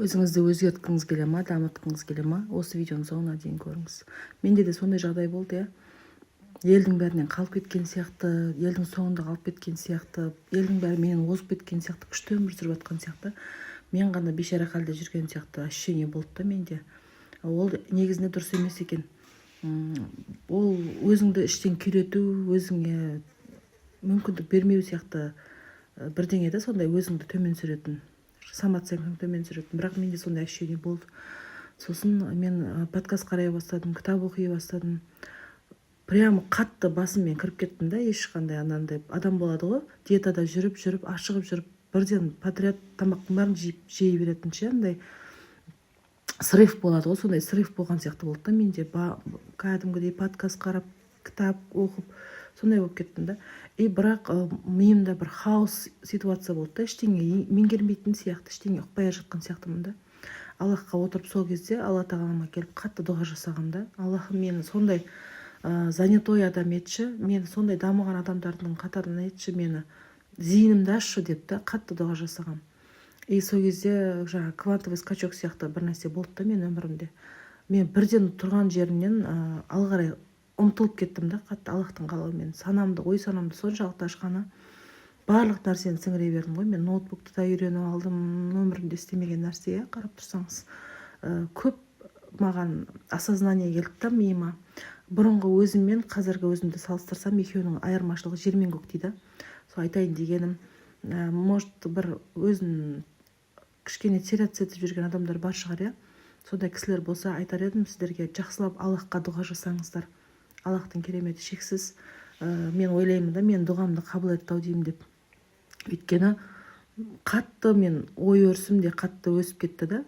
Өзіңізді өзгерткіңіз келе ма, дамытқыңыз келе ма? Осы видеоның соңына дейін көріңіз. Менде де сондай жағдай болды, иә. Елдің бәрінен қалып кеткен сияқты, елдің соңында қалып кеткен сияқты, елдің бәрі менен озып кеткен сияқты, күшті өмір сүріп жатқан сияқты. Мен ғана бейшара халде жүрген сияқты ощущение болды да менде. Ол негізінде дұрыс емес екен. Ол өзіңді іштен күйрету, өзіңе мүмкіндік бермеу сияқты бірдеңе да, сондай өзіңді төмен сүретін, самооценкаң төмен сүретін. Бірақ менде сондай ощущение болды. Сосын мен подкаст қарай бастадым, кітап оқи бастадым. Прямо қатты басыммен кіріп кеттім да, ешқандай анандай адам болады ғой, диетада жүріп, ашығып жүріп, бірден подряд тамақтың бәрін жей беретін ше, андай срыв болады ғой, сондай срыв болған сияқты болды да менде. Кәдімгідей подкаст қарап, кітап оқып, сондай болып кеттім да. Бірақ миымда бір хаос ситуация болды да, ештеңе меңгермейтін сияқты, ештеңе ұқпай жатқан сияқтымын да. Аллахқа отырып сол кезде Алла тағалама келіп қатты дұға жасағам да. Аллахым, мені сондай занятой адам етші, мені сондай дамыған адамдардың қатарына етші, мені зейінімді ашшы деп та қатты дұға жасағам. Сол кезде жаңа квантовый скачок сияқты бір нәрсе болды да мен өмірімде. Мен бірден тұрған жерімнен алға қарай ұмтылып кеттім да, қатты Аллахтың қалауымен. Ой санамды соншалықты ашқаны, барлық нәрсені сіңіре бердім ғой. Мен ноутбукты да үйреніп алдым, өмірімде істемеген нәрсе, қарап тұрсаңыз. Көп маған осознание келді да миыма. Бұрынғы өзіммен қазіргі өзімді салыстырсам, екеуінің айырмашылығы жер мен көк дейді. Сол айтайын дегенім, может бір өзін кішкене теряться етіп жүрген адамдар бар шығар, иә. Сондай кісілер болса айтар едім сіздерге, жақсылап Аллахқа дұға жасаңыздар. Аллахтың кереметі шексіз. Мен ойлаймын да, мен дұғамды қабыл етті ау деймін деп. Өйткені қатты мен ой өрісім де қатты өсіп кетті да.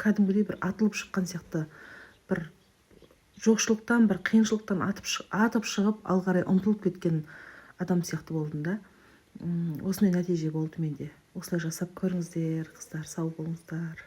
Кәдімгідей бір атылып шыққан сияқты, бір жоқшылықтан, бір қиыншылықтан атып шығып алға қарай ұмтылып кеткен адам сияқты болдым да. Осындай нәтиже болды менде. Осылай жасап көріңіздер, қыздар, сау болыңыздар.